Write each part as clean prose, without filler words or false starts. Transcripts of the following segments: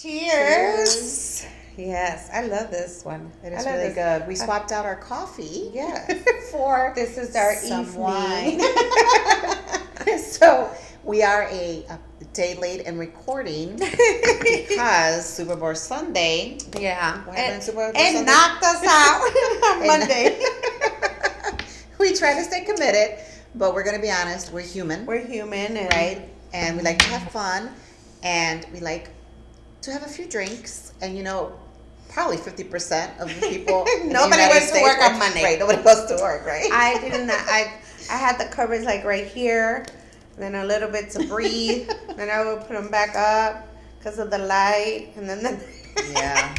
Cheers. Yes, I love this one. It is really good. We swapped out our coffee. Yeah. For this is our some evening. wine. So we are a day late in recording because Super Bowl Sunday. Yeah. What happened Super Bowl Sunday? It knocked us out on Monday. We try to stay committed, but we're going to be honest. We're human. We're human. And right? And we like to have fun. And we like to have a few drinks. And, you know, probably 50% of the people nobody went to work on Monday. Right, nobody goes to work, right? I didn't. I had the covers like right here, then a little bit to breathe. Then I would put them back up because of the light, and then yeah.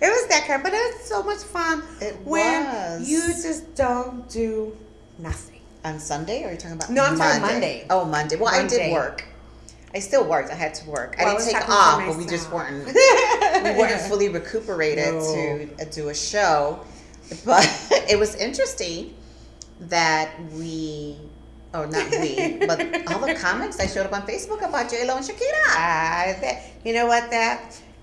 It was that kind, but it was so much fun. It when was. you just don't do nothing. On Sunday, or are you talking about No, I'm talking Monday. Oh, Monday. Well, Monday. I did work. I still worked. I had to work. Well, I didn't take off, but we just weren't. We weren't fully recuperated to do a show. But it was interesting that not we, but all the comments that showed up on Facebook about J-Lo and Shakira. You know what?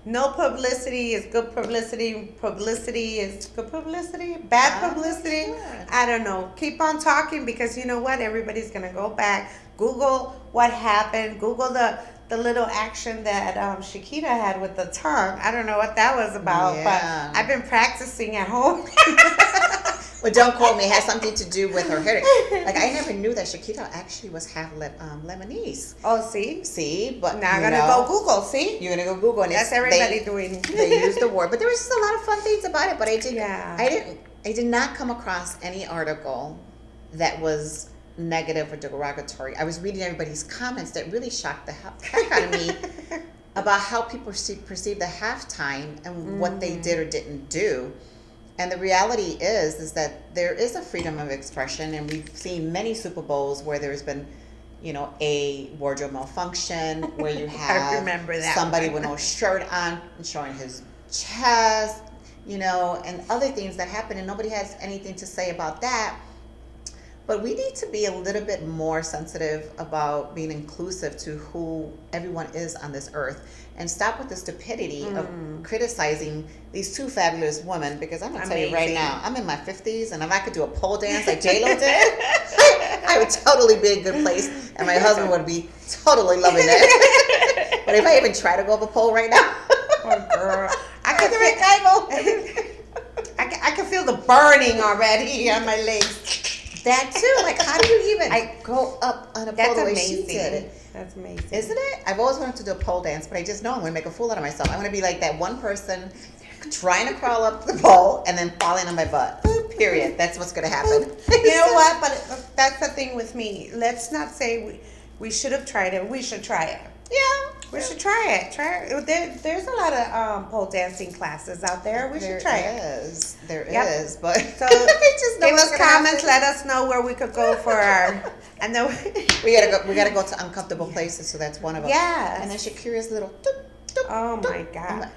No publicity is good publicity. Publicity is good publicity. Bad publicity. Sure. I don't know. Keep on talking because you know what? Everybody's going to go back. Google what happened. Google the little action that Shakira had with the tongue. I don't know what that was about, but I've been practicing at home. Well, don't quote me. It has something to do with her hair. Like, I never knew that Shakira actually was half Lebanese. Oh, see? See? But now I'm going to go Google, see? You're going to go Google. And that's everybody doing. They use the word. But there was just a lot of fun things about it. But I did not come across any article that was negative or derogatory. I was reading everybody's comments that really shocked the heck out of me about how people perceive the halftime and what they did or didn't do. And the reality is that there is a freedom of expression, and we've seen many Super Bowls where there's been, a wardrobe malfunction, where you have somebody with no shirt on and showing his chest, and other things that happen, and nobody has anything to say about that. But we need to be a little bit more sensitive about being inclusive to who everyone is on this earth, and stop with the stupidity of criticizing these two fabulous women, because I'm going to tell you right now, I'm in my 50s, and if I could do a pole dance like J-Lo did, I would totally be in a good place, and my husband would be totally loving it. But if I even try to go up a pole right now, oh, girl, I can feel the burning already on my legs. That too. Like, how do you even go up on a pole the way she did? That's amazing. Isn't it? I've always wanted to do a pole dance, but I just know I'm going to make a fool out of myself. I'm going to be like that one person trying to crawl up the pole and then falling on my butt. Period. That's what's going to happen. You know what? But that's the thing with me. Let's not say we should have tried it. We should try it. Yeah. We should try it. There's a lot of pole dancing classes out there. We should try it. There is. But so give us comments. Let us know where we could go for our. And then we gotta go to uncomfortable places. So that's one of them. Yeah. And then Shakira's little. Oh my God.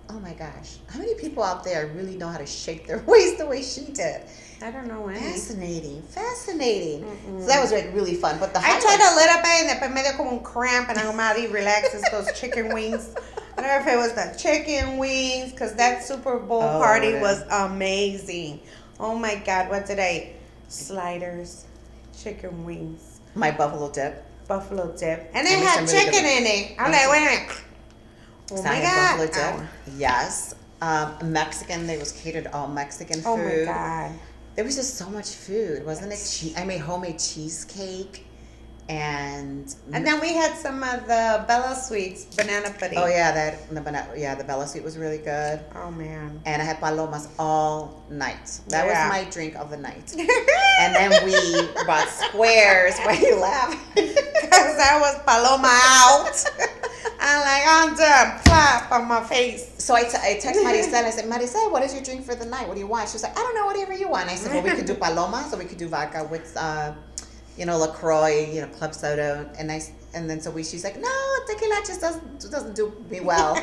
Oh my gosh. How many people out there really know how to shake their waist the way she did? I don't know any. Fascinating. So that was really fun. But I tried a little bit, and después me dio como un cramp, and I'm already relaxes those chicken wings. I don't know if it was the chicken wings, because that Super Bowl party was amazing. Oh my God, what did I eat? Sliders, chicken wings. My buffalo dip. And it had chicken in it. I'm like, wait a minute. Oh my God. Buffalo dip. Yes. Mexican, they was catered all Mexican food. Oh my God. There was just so much food, wasn't it? I made homemade cheesecake, and then we had some of the Bella Sweets banana pudding. Oh yeah, the Bella Sweet was really good. Oh man. And I had palomas all night. That was my drink of the night. And then we bought squares. Why you laugh? Because I was paloma out. I'm done. Plop on my face. So I texted Maricel and I said, Maricel, what is your drink for the night? What do you want? She was like, I don't know, whatever you want. I said, well, we could do paloma, so we could do vodka with, LaCroix, club soda. And then she's like, no, tequila just doesn't do me well.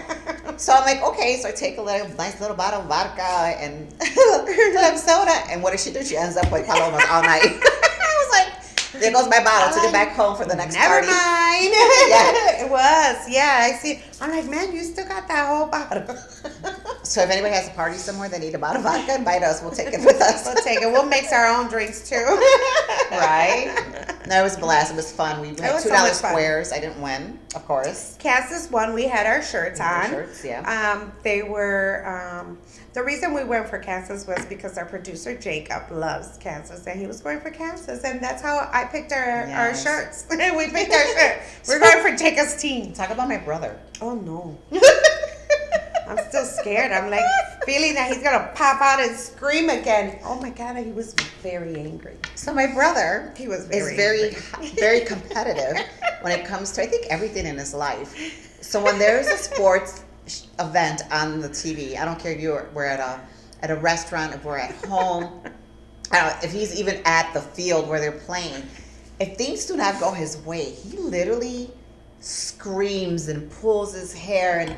So I'm like, okay. So I take a nice little bottle of vodka and club soda. And what does she do? She ends up with palomas all night. I was like, there goes my bottle. Took it back home for the next party. Never mind. Yeah. It was. Yeah, I see. I'm like, man, you still got that whole bottle. So if anybody has a party somewhere that need a bottle of vodka, invite us. We'll take it with us. We'll take it. We'll mix our own drinks too. Right? No, it was a blast. It was fun. We had $2 squares. I didn't win, of course. Kansas won. We had our shirts on. Shirts, yeah. They were. The reason we went for Kansas was because our producer Jacob loves Kansas, and he was going for Kansas, and that's how I picked our shirts. We picked our shirt. We're going for Jacob's team. Talk about my brother. Oh no. I'm still scared. I'm like feeling that he's gonna pop out and scream again. Oh my God, he was very angry. So my brother, he was very competitive when it comes to, I think, everything in his life. So when there's a sports event on the TV, I don't care if we're at a restaurant, if we're at home, I don't know, if he's even at the field where they're playing, if things do not go his way, he literally screams and pulls his hair. And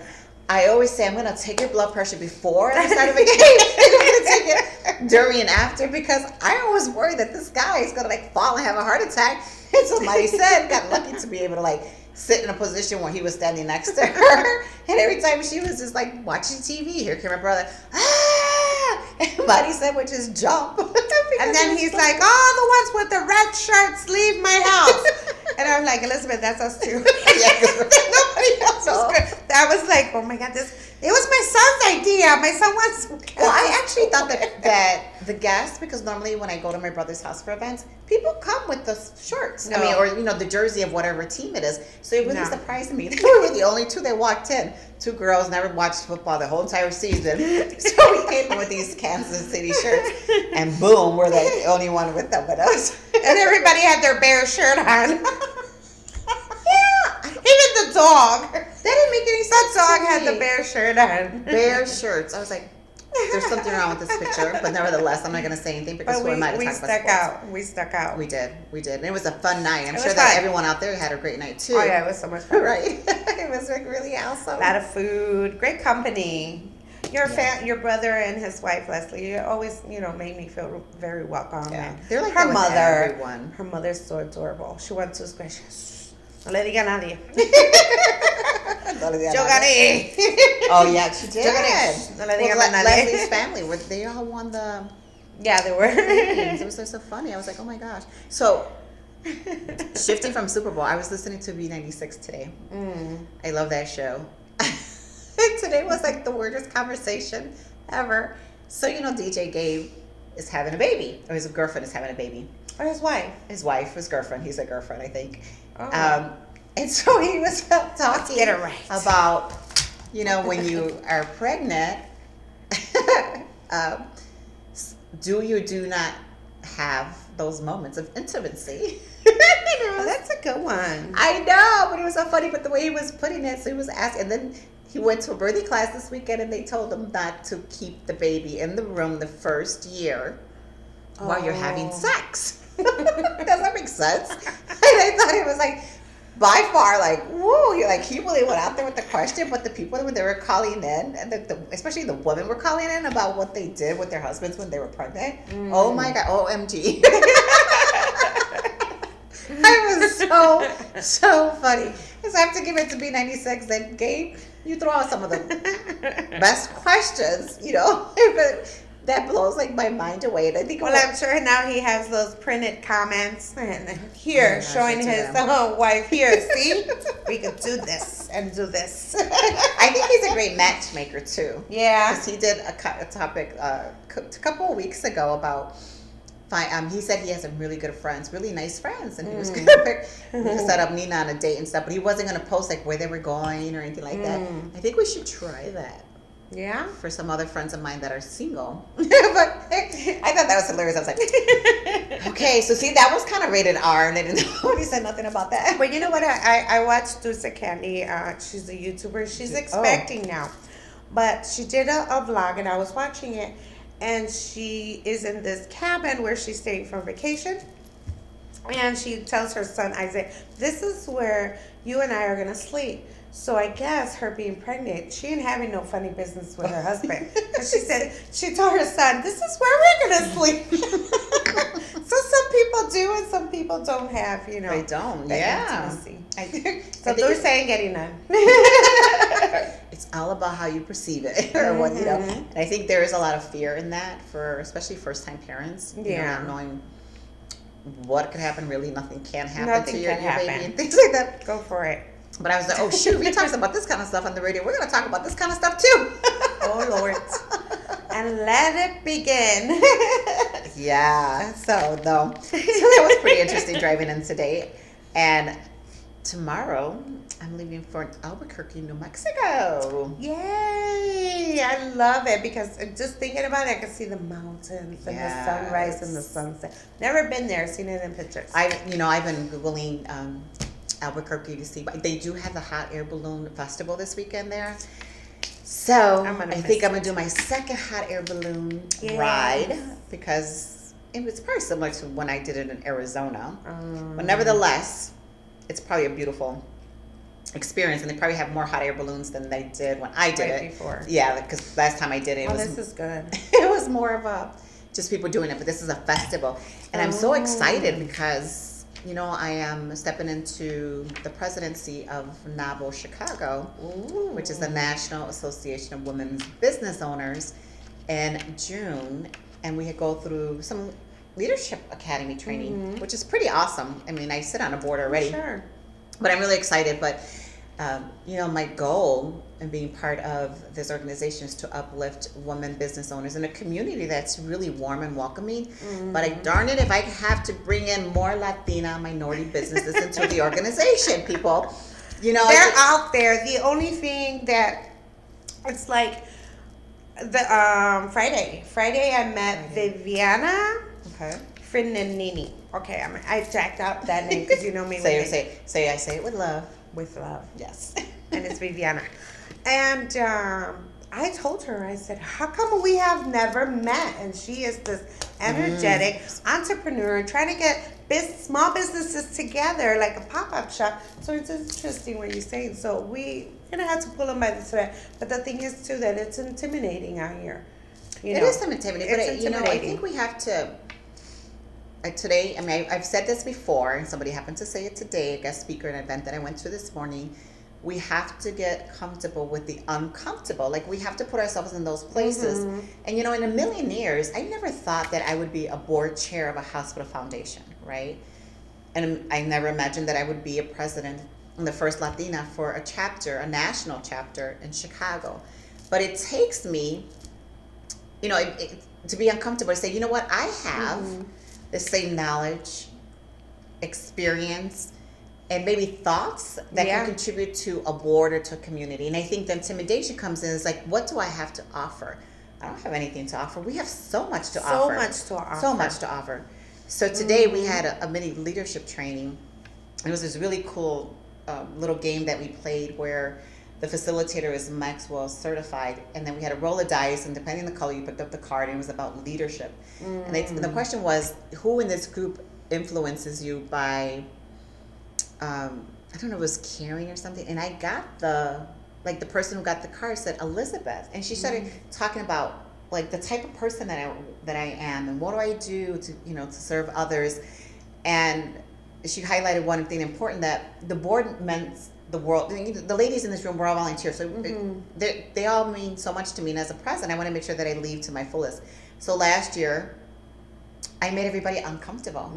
I always say, I'm going to take your blood pressure before the start of a game. I'm going to take it during and after, because I always worry that this guy is going to fall and have a heart attack. And somebody said, got lucky to be able to sit in a position where he was standing next to her. And every time she was just watching TV, here came my brother, and Buddy said, would just jump. And then he's like, oh, the ones with the red shirts, leave my house. And I'm like, Elizabeth, that's us too. Nobody else was good. I was like, oh my God, it was my son's idea. My son wants. Well, I actually thought that the guests, because normally when I go to my brother's house for events, people come with the shirts. No. I mean, or the jersey of whatever team it is. So it really surprised me. They were the only two that walked in. Two girls, never watched football the whole entire season. So we came in with these Kansas City shirts, and boom, we're the only one with them with us. And everybody had their bear shirt on. Even the dog. That didn't make any sense. The dog had the bear shirt on. Bear shirts. I was like, there's something wrong with this picture. But nevertheless, I'm not going to say anything because who am I to talk about sports? We stuck out. We did. And it was a fun night. I'm sure that everyone out there had a great night too. Oh yeah, it was so much fun. Right. It was really awesome. A lot of food. Great company. Your brother and his wife Leslie, you always, made me feel very welcome. Yeah. And they're like her mother. Everyone. Her mother's so adorable. She went to school. No le diga a nadie. Yo gané. Oh yeah, she did. Yo gané. No le diga a nadie. Leslie's family, they all won the. Yeah, they were. It was so funny. I was like, oh my gosh. So, shifting from Super Bowl, I was listening to B96 today. I love that show. Today was the weirdest conversation ever. So DJ Gabe is having a baby, or his girlfriend is having a baby. Or his wife. His girlfriend. He's a girlfriend, I think. Oh. And so he was talking Get it right. about, when you are pregnant, do not have those moments of intimacy. Oh, that's a good one. I know, but it was so funny. But the way he was putting it, so he was asking, and then he went to a birthday class this weekend, and they told him not to keep the baby in the room the first year while you're having sex. Does that make sense? And I thought it was by far whoa, he really went out there with the question, but the people when they were calling in, and especially the women were calling in about what they did with their husbands when they were pregnant. Oh my God, OMG. It was so funny. So I have to give it to B96 that Gabe, you throw out some of the best questions, that blows my mind away. And I think I'm sure now he has those printed comments and here showing his wife here. See, we could do this and do this. I think he's a great matchmaker too. Yeah, because he did a topic a couple of weeks ago about. He said he has some really good friends, really nice friends, and he was going to set up Nina on a date and stuff, but he wasn't going to post where they were going or anything like that. I think we should try that. Yeah. For some other friends of mine that are single. But I thought that was hilarious. I was like, okay, so see, that was kind of rated R, and nobody said nothing about that. But you know what? I watched Dulce Candy. She's a YouTuber. She's expecting now. But she did a vlog, and I was watching it, and she is in this cabin where she's staying for vacation. And she tells her son, Isaiah, this is where you and I are going to sleep. So I guess her being pregnant, she ain't having no funny business with her husband. And she said, she told her son, this is where we're going to sleep. So some people people do and some people don't have, They don't, intimacy. So I they're saying getting none. It's all about how you perceive it, or what, And I think there is a lot of fear in that for especially first-time parents. Not knowing what could happen. Really, nothing can happen to your baby and things like that. Go for it. But I was like, oh shoot, we talked about this kind of stuff on the radio. We're going to talk about this kind of stuff too. Oh Lord. And let it begin. Yeah. So that was pretty interesting driving in today. And tomorrow I'm leaving for Albuquerque, New Mexico. Yay! I love it because just thinking about it, I can see the mountains and the sunrise and the sunset. Never been there, seen it in pictures. I've been Googling Albuquerque to see. They do have the hot air balloon festival this weekend there. So I think I'm going to do my second hot air balloon ride because it was probably similar to when I did it in Arizona. But nevertheless, it's probably a beautiful experience, and they probably have more hot air balloons than they did when I did it before. Yeah, because last time I did it, this is good. It was more of a just people doing it, but this is a festival, and I'm so excited because I am stepping into the presidency of NABO Chicago, which is the National Association of Women's Business Owners, in June, and we go through some leadership academy training, which is pretty awesome. I mean, I sit on a board already, but I'm really excited. But my goal in being part of this organization is to uplift women business owners in a community that's really warm and welcoming. But darn it, if I have to bring in more Latina minority businesses into the organization, people, they're out there. The only thing that it's like the Friday I met Viviana. Okay. Frinanini. Okay, I jacked up that name because you know me. Say I say it with love. With love. Yes. And it's Viviana. And I told her, I said, how come we have never met? And she is this energetic entrepreneur trying to get small businesses together like a pop-up shop. So it's interesting what you're saying. So we're going to have to pull them by the thread. But the thing is, too, that it's intimidating out here. It is intimidating. But I think we have to... Today, I've said this before, and somebody happened to say it today, a guest speaker at an event that I went to this morning. We have to get comfortable with the uncomfortable. Like, we have to put ourselves in those places. And, in a million years, I never thought that I would be a board chair of a hospital foundation, right? And I never imagined that I would be a president and the first Latina for a national chapter in Chicago. But it takes me, to be uncomfortable, to say, you know what, I have the same knowledge, experience, and maybe thoughts that can contribute to a board or to a community. And I think the intimidation comes in is like, what do I have to offer? I don't have anything to offer. We have so much to offer. So much to offer. So today we had a mini leadership training. It was this really cool little game that we played where the facilitator is Maxwell certified, and then we had a roll of dice, and depending on the color, you picked up the card, and it was about leadership. And the question was, who in this group influences you by, I don't know, it was caring or something, and I got the person who got the card said Elizabeth, and she started talking about like the type of person that I am, and what do I do to to serve others, and she highlighted one thing important, that the board meant the world. The ladies in this room were all volunteers, so they all mean so much to me. And as a president, I want to make sure that I leave to my fullest. So last year, I made everybody uncomfortable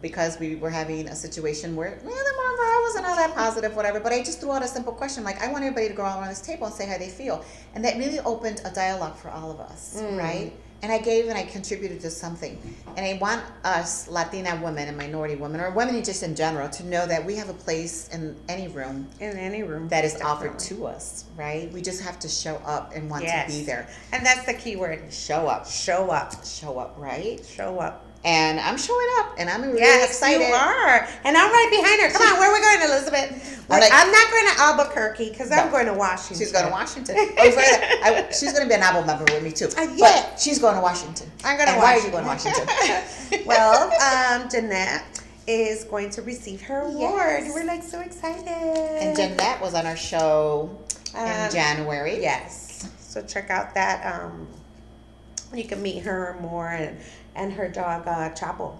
because we were having a situation where the morale wasn't all that positive, whatever. But I just threw out a simple question like, I want everybody to go around this table and say how they feel, and that really opened a dialogue for all of us, right? And I gave and I contributed to something. And I want us Latina women and minority women, or women just in general, to know that we have a place in any room. That is offered to us, right? We just have to show up and want to be there. And that's the key word. Show up. Show up. Show up, right? Show up. And I'm showing up, and I'm really excited. Yes, you are. And I'm right behind her. Come on, where are we going, Elizabeth? I'm not going to Albuquerque because I'm going to Washington. She's going to Washington. She's going to be a NABO member with me, too. But she's going to Washington. I'm going to Washington. Why are you going to Washington? Well, Jeanette is going to receive her award. Yes. We're so excited. And Jeanette was on our show in January. Yes. So check out that You can meet her more and her dog Chapo.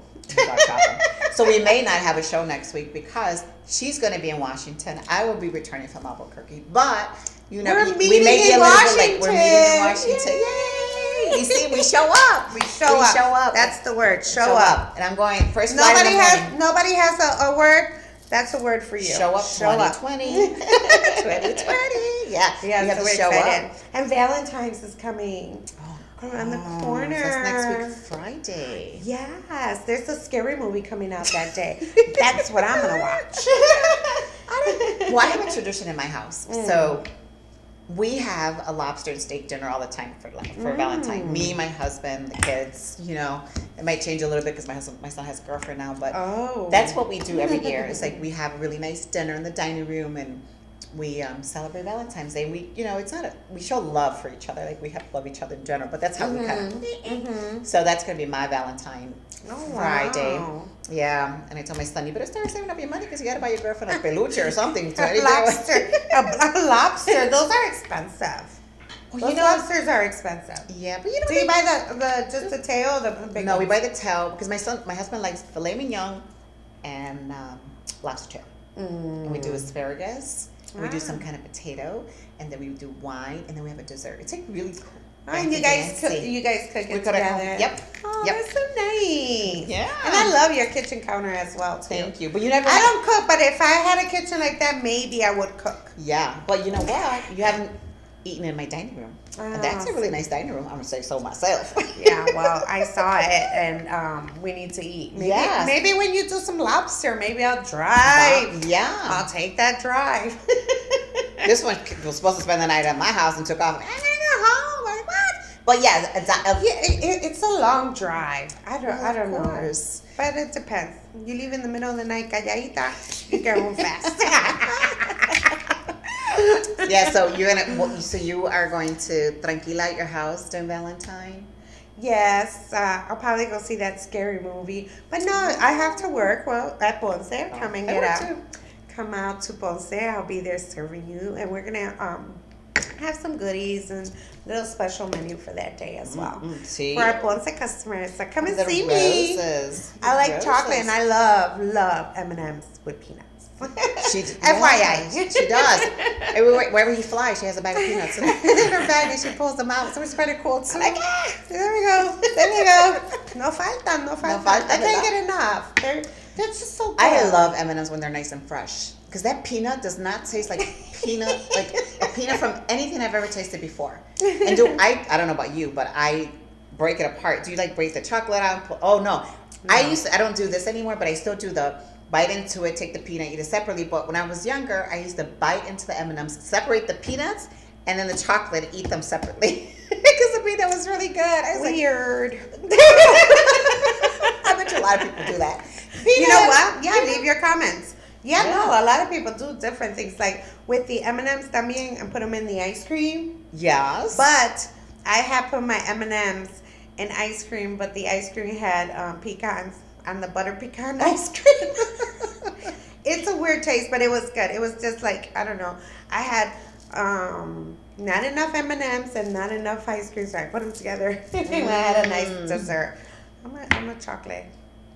So we may not have a show next week because she's going to be in Washington. I will be returning from Albuquerque, but we may be a little bit late. We're meeting in Washington. Yay! You see, we show up. We show up. That's the word. Show up. And I'm going first flight in the morning. Nobody has a word. That's a word for you. Show up 2020. 2020. Yeah. We have to show up. And Valentine's is coming. Around the corner. That's next week, Friday. Yes, there's a scary movie coming out that day. That's what I'm gonna watch. I have a tradition in my house. So we have a lobster and steak dinner all the time for Valentine. Me, my husband, the kids. You know, it might change a little bit because my son has a girlfriend now, but that's what we do every year. It's like we have a really nice dinner in the dining room and we celebrate Valentine's Day. We, we show love for each other. Like we have to love each other in general, but that's how we kind of. So that's gonna be my Valentine Friday. Wow. Yeah, and I told my son, you better start saving up your money because you gotta buy your girlfriend a peluche or something. A lobster. A lobster. Those are expensive. Those lobsters are expensive. Yeah, but do you buy just the tail or the big? No, we buy the tail because my husband likes filet mignon and lobster tail. And we do asparagus. We do some kind of potato, and then we do wine, and then we have a dessert. It's like really cool. And you guys cook it together. Yep. Oh, that's so nice. Yeah. And I love your kitchen counter as well too. Thank you. But you never. I don't cook, but if I had a kitchen like that, maybe I would cook. Yeah, but you know what? You haven't eaten in my dining room. And that's a really nice dining room. I'm gonna say so myself. Yeah, well, I saw it, and we need to eat. Maybe when you do some lobster, maybe I'll drive. Yeah, I'll take that drive. This one was supposed to spend the night at my house and took off. I'm gonna home. Like what? But yeah, it's a long drive. I don't know. But it depends. You leave in the middle of the night, calladita, you get home fast. Yeah, so you are going to tranquila at your house during Valentine? Yes, I'll probably go see that scary movie. But no, I have to work. Well, at Ponce, come out to Ponce. I'll be there serving you, and we're gonna have some goodies and little special menu for that day as well. See? For our Ponce customers, so come and see roses. me. I like chocolate, and I love M&Ms with peanuts. FYI. She does. Wherever you fly, she has a bag of peanuts in her bag and she pulls them out. So it's pretty cool too. Like, there we go. No falta. I can't get enough. They're just so good. I love M&Ms when they're nice and fresh. Because that peanut does not taste like peanut, like a peanut from anything I've ever tasted before. And I don't know about you, but I break it apart. Do you like break the chocolate out? Oh no. I don't do this anymore, but I still do the bite into it, take the peanut, eat it separately. But when I was younger, I used to bite into the M&Ms, separate the peanuts, and then the chocolate, eat them separately. Because the peanut was really good. I was weird. I bet you a lot of people do that. You know what? Yeah, leave your comments. Yeah, no, a lot of people do different things. Like with the M&Ms también, and put them in the ice cream. Yes. But I have put my M&Ms in ice cream, but the ice cream had pecans. On the butter pecan ice cream. It's a weird taste, but it was good. It was just like, I don't know. I had not enough M&Ms and not enough ice cream, so I put them together. I had a nice dessert. I'm a chocolate.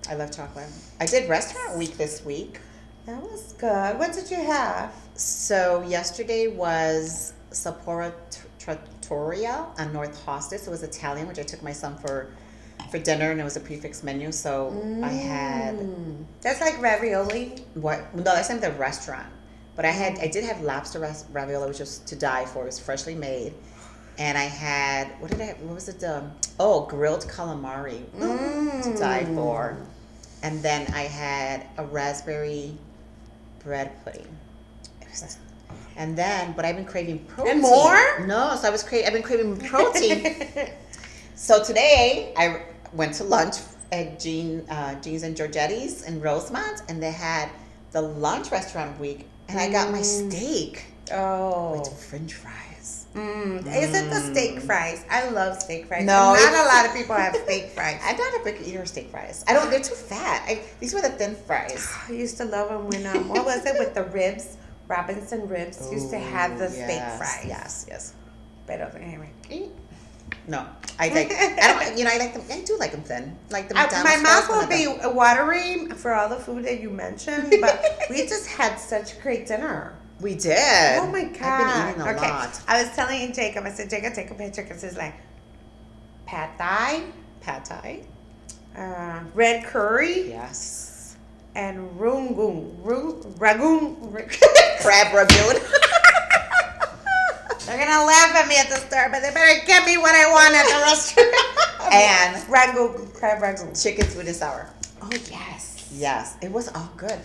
I love chocolate. I did restaurant week this week. That was good. What did you have? So yesterday was Sapporo Trattoria on North Hostas. It was Italian, which I took my son for dinner, and it was a prefix menu. So I had. That's like ravioli. What? No, that's not the restaurant. But I did have lobster ravioli, which was to die for. It was freshly made, and I had what was it? Grilled calamari to die for, and then I had a raspberry bread pudding. And then, but I've been craving protein. And more? No, so I've been craving protein. So today I went to lunch at Jeans and Georgetti's in Rosemont, and they had the lunch restaurant week, and I got my steak. Oh. With French fries. Is it the steak fries? I love steak fries. No, not a lot of people have steak fries. I'm not a big eater of steak fries. They're too fat. These were the thin fries. I used to love them when what was it with the ribs? Robinson Ribs used to have the steak fries. Yes. But anyway. No. I like them. I do like them thin. Like the McDonald's my mouth fries, will be watery for all the food that you mentioned, but we just had such a great dinner. We did. Oh my God. I've been eating a lot. I was telling Jacob, I said, Jacob, take a picture because it's like pad thai, red curry, yes, and ragoon. Crab ragoon. They're gonna laugh at me at the store, but they better get me what I want at the restaurant. And ragoon, crab ragoon, chicken sweet and sour. Oh yes, yes, it was all good.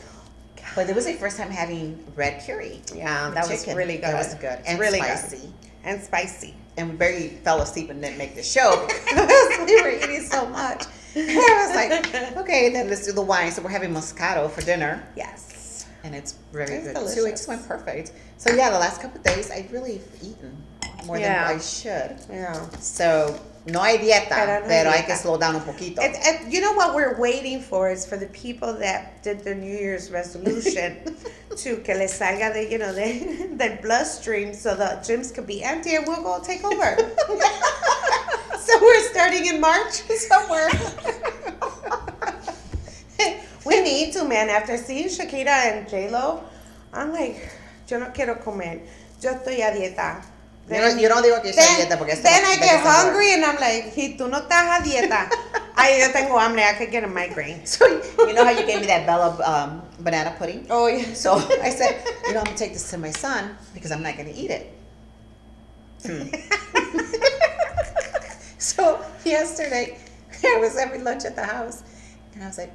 But it was the first time having red curry. Yeah, that was really good. That was good. And really spicy. Good. And spicy. And we barely fell asleep and didn't make the show because we were eating so much. And I was like, okay, then let's do the wine. So we're having Moscato for dinner. Yes. And it's very good delicious. too. It just went perfect. So yeah, the last couple of days I've really eaten more than I should. Yeah. So no hay dieta, pero hay que slow down un poquito. You know what we're waiting for is for the people that did the New Year's resolution to que les salga the bloodstream so the gyms could be empty and we'll go take over. So we're starting in March somewhere. We need to, man. After seeing Shakira and J-Lo, I'm like, yo no quiero comer. Yo estoy a dieta. Yo no digo que estoy a dieta porque then I get hungry and I'm like, si tú no estás a dieta, ay, yo tengo hambre, I could get a migraine. So, you know how you gave me that Bella banana pudding? Oh, yeah. So I said, I'm going to take this to my son because I'm not going to eat it. So yesterday, I was having lunch at the house and I was like,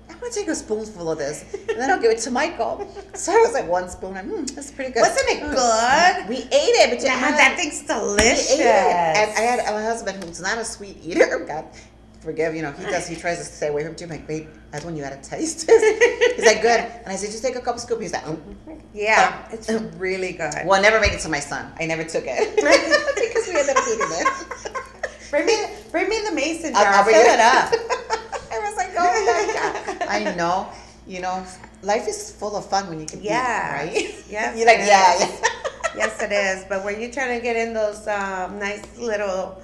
I'm going to take a spoonful of this and then I'll give it to Michael. So I was like, one spoon. That's pretty good. Wasn't it good? We ate it. But that thing's delicious. We ate it. And I had a husband who's not a sweet eater. God forgive, he tries to stay away from it. I'm like, babe, that's when you had to taste this. He's like, good. And I said, just take a couple scoops. He's like, yeah, it's really good. Well, I never made it to my son. I never took it. Because we ended up eating it. Bring me the mason jar. I'll fill it up. I was like, oh my God. I know. Life is full of fun when you can eat, right? Yes. You're like, yeah. Yes, it is. But when you're trying to get in those nice little,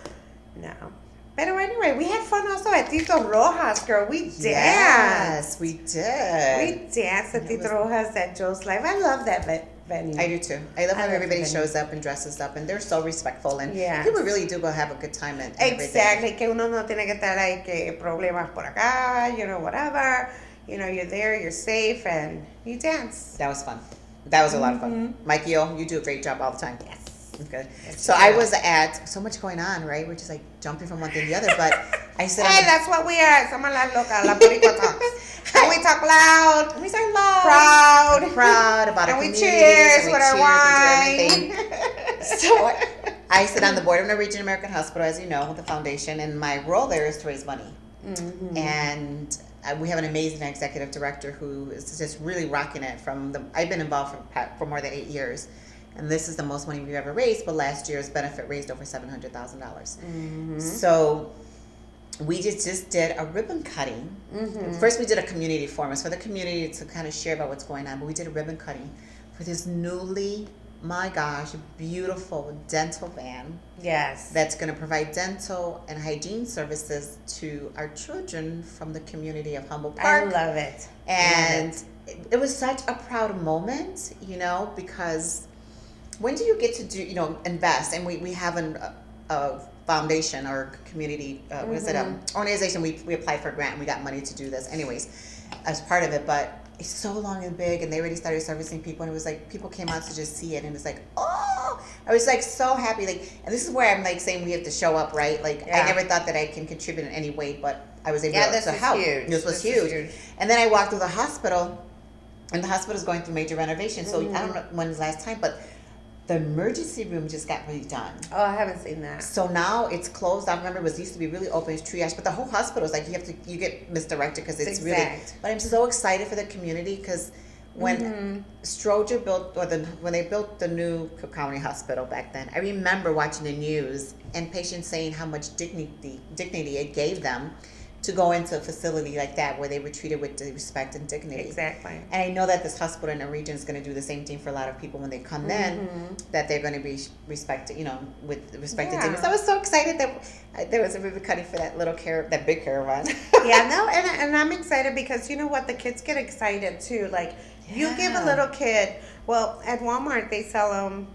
no. But anyway, we had fun also at Tito Rojas, girl. We danced. Yes, we did. We danced at Tito Rojas at Joe's Life. I love that venue. I do too. I love how everybody shows up and dresses up, and they're so respectful, and people really do go have a good time at exactly. Que uno no tiene que estar ahí que problemas por acá, whatever. You're there, you're safe, and you dance. That was fun. That was a lot of fun. Mikey, you do a great job all the time. Yes. Okay. So I was at so much going on, right? We're just like jumping from one thing to the other, but I said, hey, that's what we are. Somos las locas, la BoricuaTALKS. And we talk loud. We talk loud. Proud about our community. And we cheers with our wine. So I sit on the board of Norwegian American Hospital, as you know, with the foundation, and my role there is to raise money. Mm-hmm. And we have an amazing executive director who is just really rocking it. I've been involved for more than 8 years. And this is the most money we've ever raised, but last year's benefit raised over $700,000. Mm-hmm. So we just did a ribbon cutting. Mm-hmm. First, we did a community forum. It's for the community to kind of share about what's going on. But we did a ribbon cutting for this beautiful dental van. Yes. That's going to provide dental and hygiene services to our children from the community of Humboldt Park. I love it. And it was such a proud moment, because when do you get to do, invest? And we have a foundation or community, organization. We applied for a grant and we got money to do this anyways as part of it. But it's so long and big and they already started servicing people. And it was like people came out to just see it. And it's like, oh, I was like so happy. And this is where I'm like saying we have to show up, right? I never thought that I can contribute in any way, but I was able to help. Huge. This was huge. And then I walked through the hospital and the hospital is going through major renovation. So I don't know when was the last time, but the emergency room just got redone. Oh, I haven't seen that. So now it's closed. I remember it used to be really open, it's triage, but the whole hospital is like you get misdirected because it's really. But I'm so excited for the community because when Stroger built when they built the new Cook County Hospital back then, I remember watching the news and patients saying how much dignity it gave them to to go into a facility like that where they were treated with respect and dignity. Exactly. And I know that this hospital in the region is going to do the same thing for a lot of people when they come in, that they're going to be respected, with respect and dignity. So I was so excited that there was a ribbon cutting for that that big caravan. And I'm excited because you know what? The kids get excited too. Like, you give a little kid, well, at Walmart, they sell them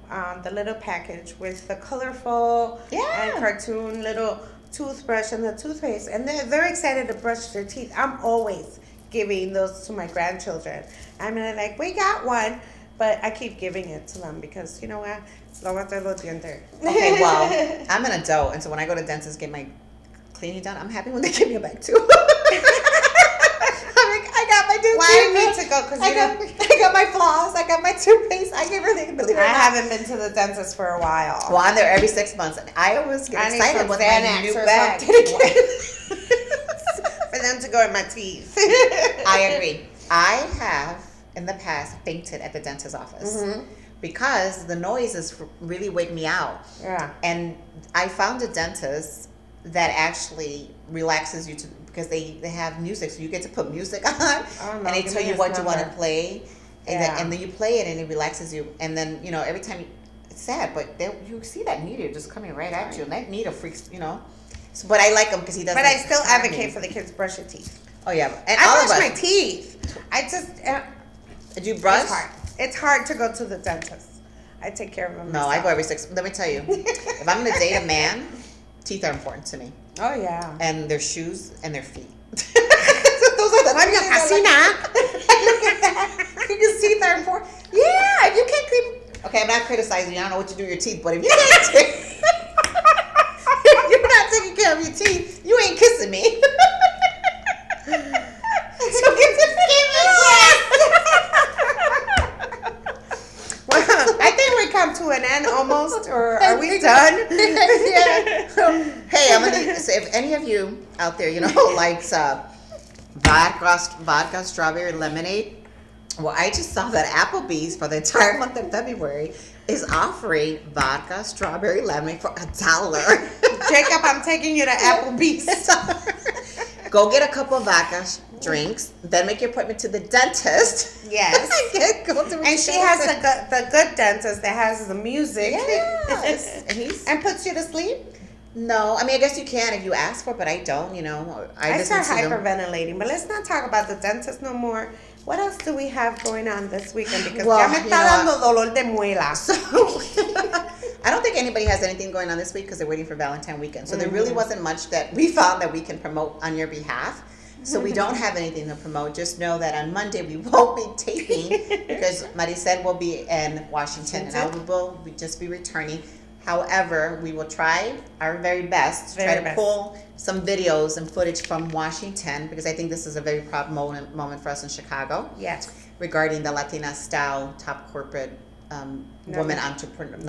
the little package with the colorful and cartoon little toothbrush and the toothpaste, and they're excited to brush their teeth. I'm always giving those to my grandchildren. I'm like, we got one, but I keep giving it to them because you know what? Okay, well, I'm an adult, and so when I go to dentist get my cleaning done, I'm happy when they give me a bag too. I got my new toothpaste. To go? Because I got my floss. I got my toothpaste. I get everything. Believe it or not. I haven't been to the dentist for a while. Well, I'm there every 6 months, and I always get excited with my new bag. For them to go in my teeth. I agree. I have in the past fainted at the dentist's office because the noises really wake me out. Yeah. And I found a dentist that actually relaxes you because they have music, so you get to put music on, and they tell you what you want to play, and then you play it, and it relaxes you. And then every time it's sad, but you see that needle just coming right at you, and that needle freaks, So, but I like him because he doesn't. But I still advocate for the kids brush your teeth. Oh yeah, and I brush my teeth. I just. Do you brush? It's hard. It's hard to go to the dentist. I take care of them. No, I go every 6. Let me tell you, if I'm going to date a man, teeth are important to me. Oh yeah. And their shoes and their feet. Those are the three. Look at that. Your teeth are important. Yeah, if you can't clean. Okay, I'm not criticizing you. I don't know what you do with your teeth, but if you can't if you're not taking care of your teeth, you ain't kissing me. So give me I think we come to an end almost, or are we done? Hey, so if any of you out there, likes vodka strawberry lemonade, well, I just saw that Applebee's for the entire month of February is offering vodka strawberry lemonade for $1. Jacob, I'm taking you to Applebee's. Go get a couple of vodka drinks, then make your appointment to the dentist. Yes. And she has the good dentist that has the music. Yes. And puts you to sleep? No, I mean, I guess you can if you ask for it, but I don't, I start hyperventilating, but let's not talk about the dentist no more. What else do we have going on this weekend? Because ya me está dando dolor de muela. So, I don't think anybody has anything going on this week because they're waiting for Valentine weekend. So there really wasn't much that we found that we can promote on your behalf. So we don't have anything to promote. Just know that on Monday we won't be taping because Maricel will be in Washington and I will just be returning. However, we will try our very best to pull some videos and footage from Washington because I think this is a very proud moment for us in Chicago. Yes. Regarding the Latina style top corporate women entrepreneur,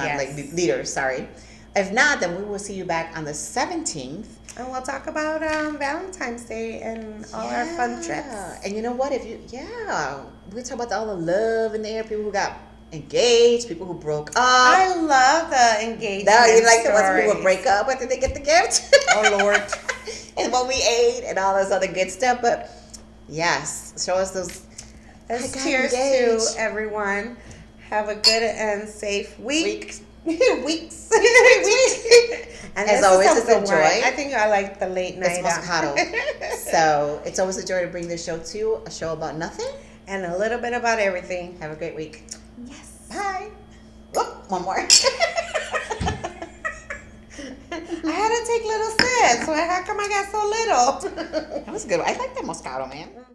leaders, sorry. If not, then we will see you back on the 17th. And we'll talk about Valentine's Day and all our fun trips. And you know what? We'll talk about all the love in the air, people who got engaged, people who broke up. I love the engagement You like the ones who will break up after they get the gift? Oh, Lord. And what we ate and all this other good stuff. But yes, show us those. Cheers to everyone. Have a good and safe week. Weeks. And as always, it's a joy. I think I like the late night. It's Moscato. So it's always a joy to bring this show to you. A show about nothing. And a little bit about everything. Have a great week. Yes. Bye. Oh, one more. I had to take little sips. So how come I got so little? That was good. I like that Moscato, man.